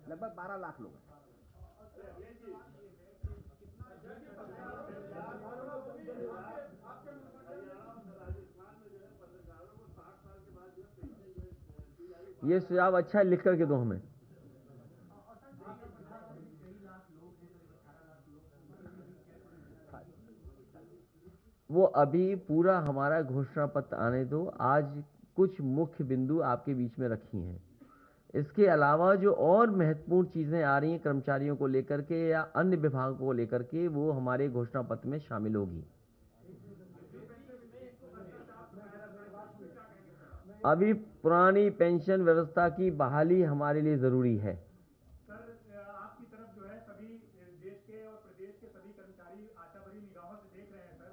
लगभग 12 लाख लोग हैं। ये सुझाव अच्छा है, लिख करके दो हमें। वो अभी पूरा हमारा घोषणा पत्र आने दो। आज कुछ मुख्य बिंदु आपके बीच में रखी हैं। इसके अलावा जो और महत्वपूर्ण चीजें आ रही हैं कर्मचारियों को लेकर के या अन्य विभागों को लेकर के, वो हमारे घोषणा पत्र में शामिल होगी। अभी पुरानी पेंशन व्यवस्था की बहाली हमारे लिए जरूरी है। सर, आपकी तरफ जो है सभी देश के और प्रदेश के सभी कर्मचारी आशा भरी निगाहों से देख रहे हैं। सर,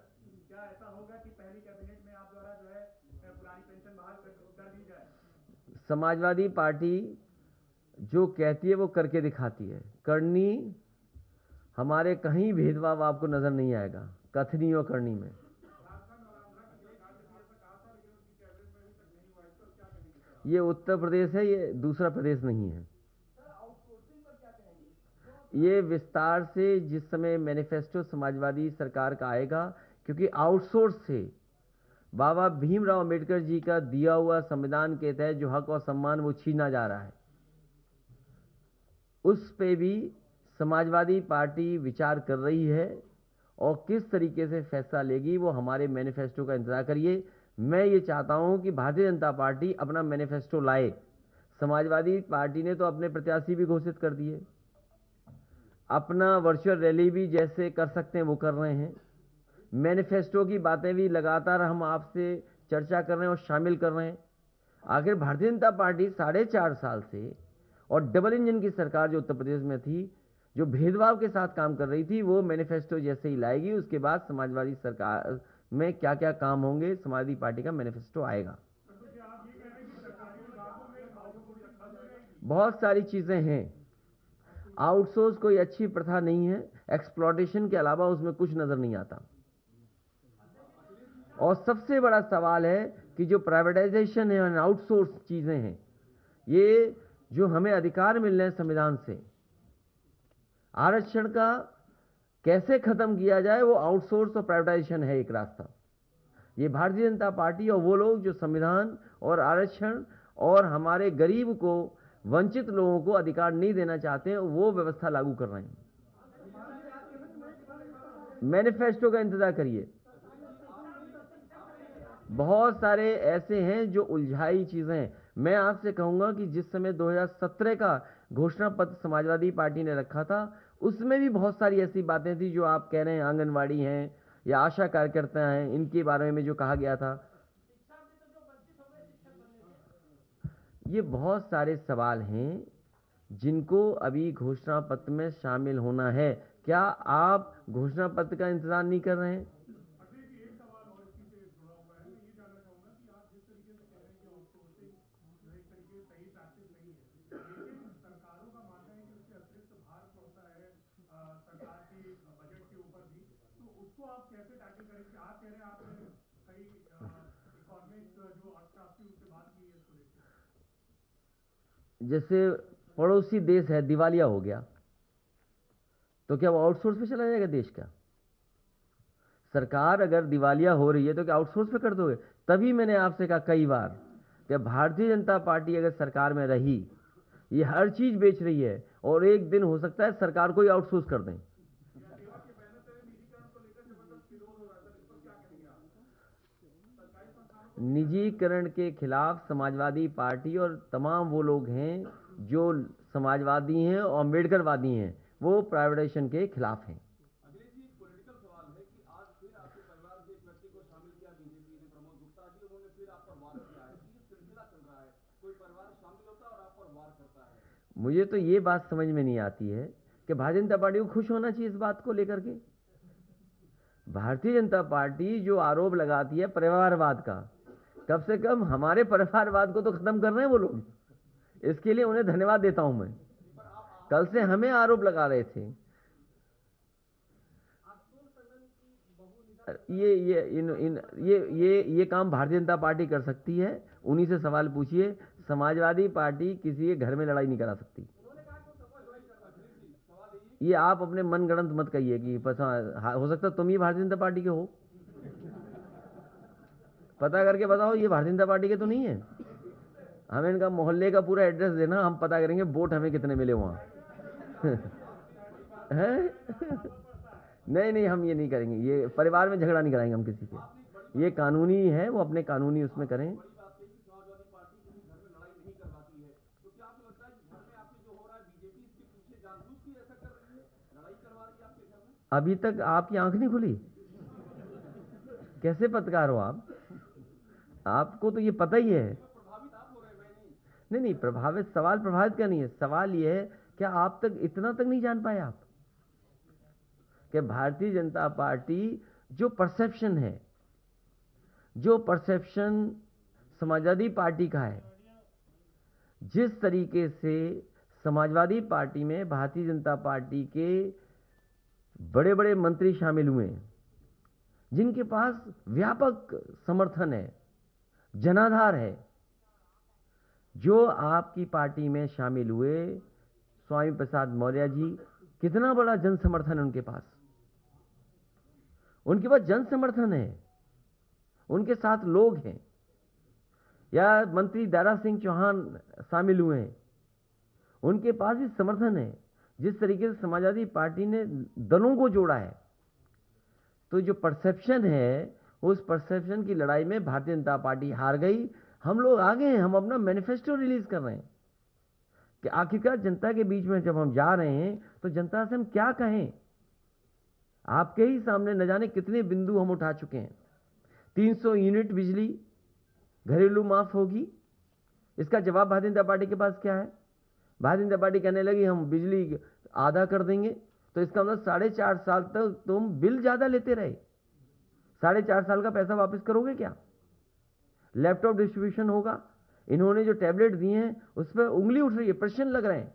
क्या ऐसा होगा कि पहली कैबिनेट में आप द्वारा जो है पुरानी पेंशन बहाल कर दी जाए? समाजवादी पार्टी जो कहती है वो करके दिखाती है। करनी हमारे कहीं भेदभाव आपको नजर नहीं आएगा, कथनी और करनी में। ये उत्तर प्रदेश है, ये दूसरा प्रदेश नहीं है। ये विस्तार से जिस समय मैनिफेस्टो समाजवादी सरकार का आएगा, क्योंकि आउटसोर्स से बाबा भीमराव अंबेडकर जी का दिया हुआ संविधान के तहत जो हक और सम्मान वो छीना जा रहा है, उस पे भी समाजवादी पार्टी विचार कर रही है और किस तरीके से फैसला लेगी वो हमारे मैनिफेस्टो का इंतजार करिए। मैं ये चाहता हूं कि भारतीय जनता पार्टी अपना मैनिफेस्टो लाए। समाजवादी पार्टी ने तो अपने प्रत्याशी भी घोषित कर दिए, अपना वर्चुअल रैली भी जैसे कर सकते हैं वो कर रहे हैं, मैनिफेस्टो की बातें भी लगातार हम आपसे चर्चा कर रहे हैं और शामिल कर रहे हैं। आखिर भारतीय जनता पार्टी 4.5 साल से और डबल इंजन की सरकार जो उत्तर प्रदेश में थी, जो भेदभाव के साथ काम कर रही थी, वो मैनिफेस्टो जैसे ही लाएगी उसके बाद समाजवादी सरकार में क्या क्या काम होंगे, समाजवादी पार्टी का मैनिफेस्टो आएगा। बहुत सारी चीजें हैं। आउटसोर्स कोई अच्छी प्रथा नहीं है, एक्सप्लॉयटेशन के अलावा उसमें कुछ नजर नहीं आता। और सबसे बड़ा सवाल है कि जो प्राइवेटाइजेशन है और आउटसोर्स चीजें हैं, ये जो हमें अधिकार मिल रहे हैं संविधान से, आरक्षण का कैसे खत्म किया जाए, वो आउटसोर्स और प्राइवेटाइजेशन है एक रास्ता। ये भारतीय जनता पार्टी और वो लोग जो संविधान और आरक्षण और हमारे गरीब को, वंचित लोगों को अधिकार नहीं देना चाहते हैं, वो व्यवस्था लागू कर रहे हैं। मैनिफेस्टो का इंतजार करिए। बहुत सारे ऐसे हैं जो उलझाई चीजें हैं। मैं आपसे कहूंगा कि जिस समय 2017 का घोषणा पत्र समाजवादी पार्टी ने रखा था, उसमें भी बहुत सारी ऐसी बातें थी जो आप कह रहे हैं, आंगनवाड़ी हैं या आशा कार्यकर्ता हैं, इनके बारे में जो कहा गया था। ये बहुत सारे सवाल हैं जिनको अभी घोषणा पत्र में शामिल होना है। क्या आप घोषणा पत्र का इंतजार नहीं कर रहे हैं? सरकार के बजट के ऊपर भी, तो उसको आप कैसे टैकल करेंगे? आप कह रहे हैं आपने कई इकोनॉमिक जो अर्थशास्त्री उनसे बात की है इसको लेकर। जैसे पड़ोसी देश है दिवालिया हो गया, तो क्या वो आउटसोर्स पे चला जाएगा देश का? सरकार अगर दिवालिया हो रही है तो क्या आउटसोर्स पे कर दोगे? तभी मैंने आपसे कहा कई बार कि भारतीय जनता पार्टी अगर सरकार में रही, ये हर चीज बेच रही है और एक दिन हो सकता है सरकार को ही आउटसोर्स कर दें। निजीकरण के खिलाफ समाजवादी पार्टी और तमाम वो लोग हैं जो समाजवादी हैं और अम्बेडकरवादी हैं, वो प्राइवेटाइजेशन के खिलाफ हैं। अखिलेश जी, एक पॉलिटिकल सवाल है कि आज फिर आपके परिवार से एक व्यक्ति को शामिल किया बीजेपी ने, प्रमोद गुप्ता जी, उन्होंने फिर आप पर वार किया है। ये सिलसिला चल रहा है, कोई परिवार शामिल होता है और आप पर वार करता है। मुझे तो ये बात समझ में नहीं आती है कि भारतीय जनता पार्टी को खुश होना चाहिए इस बात को लेकर के। भारतीय जनता पार्टी जो आरोप लगाती है परिवारवाद का, कम से कम हमारे परिवारवाद को तो खत्म कर रहे हैं वो लोग। इसके लिए उन्हें धन्यवाद देता हूं मैं। कल से हमें आरोप लगा रहे थे। ये काम भारतीय जनता पार्टी कर सकती है। उन्हीं से सवाल पूछिए। समाजवादी पार्टी किसी के घर में लड़ाई नहीं करा सकती। ये आप अपने मनगढ़ंत मत कहिए कि हो सकता तुम ही भारतीय जनता पार्टी के हो। पता करके बताओ ये भारतीय जनता पार्टी के तो नहीं है। हमें इनका मोहल्ले का पूरा एड्रेस देना, हम पता करेंगे वोट हमें कितने मिले वहां। है? नहीं, हम ये नहीं करेंगे। ये परिवार में झगड़ा नहीं कराएंगे हम किसी से। ये कानूनी है, वो अपने कानूनी उसमें करें। समाजवादी पार्टी किसी घर में लड़ाई नहीं करवाती है, तो क्या आपको लगता है कि घर में आपके जो हो रहा है बीजेपी इसके पीछे जानबूझ के ऐसा कर रही है, लड़ाई करवा रही है आपके घर में? अभी तक आपकी आंख नहीं खुली? कैसे पत्रकार हो आप? आपको तो ये पता ही है। प्रभावित आप हो रहे हैं, मैं नहीं। नहीं, प्रभावित का नहीं है। सवाल ये है, क्या आप तक इतना तक नहीं जान पाए आप कि भारतीय जनता पार्टी जो परसेप्शन समाजवादी पार्टी का है, जिस तरीके से समाजवादी पार्टी में भारतीय जनता पार्टी के बड़े बड़े मंत्री शामिल हुए, जिनके पास व्यापक समर्थन है, जनाधार है, जो आपकी पार्टी में शामिल हुए स्वामी प्रसाद मौर्य जी, कितना बड़ा जन समर्थन है उनके पास। उनके पास जन समर्थन है, उनके साथ लोग हैं। या मंत्री दारा सिंह चौहान शामिल हुए हैं, उनके पास भी समर्थन है। जिस तरीके से समाजवादी पार्टी ने दलों को जोड़ा है, तो जो परसेप्शन है, उस परसेप्शन की लड़ाई में भारतीय जनता पार्टी हार गई। हम लोग आगे हैं, हम अपना मैनिफेस्टो रिलीज कर रहे हैं कि आखिरकार जनता के बीच में जब हम जा रहे हैं तो जनता से हम क्या कहें। आपके ही सामने न जाने कितने बिंदु हम उठा चुके हैं। 300 यूनिट बिजली घरेलू माफ होगी, इसका जवाब भारतीय जनता पार्टी के पास क्या है? भारतीय जनता पार्टी कहने लगी हम बिजली आधा कर देंगे, तो इसका मतलब 4.5 साल तक तुम बिल ज्यादा लेते रहे। 4.5 साल का पैसा वापस करोगे क्या? लैपटॉप डिस्ट्रीब्यूशन होगा। इन्होंने जो टैबलेट दिए हैं उस पर उंगली उठ रही है, प्रश्न लग रहे हैं।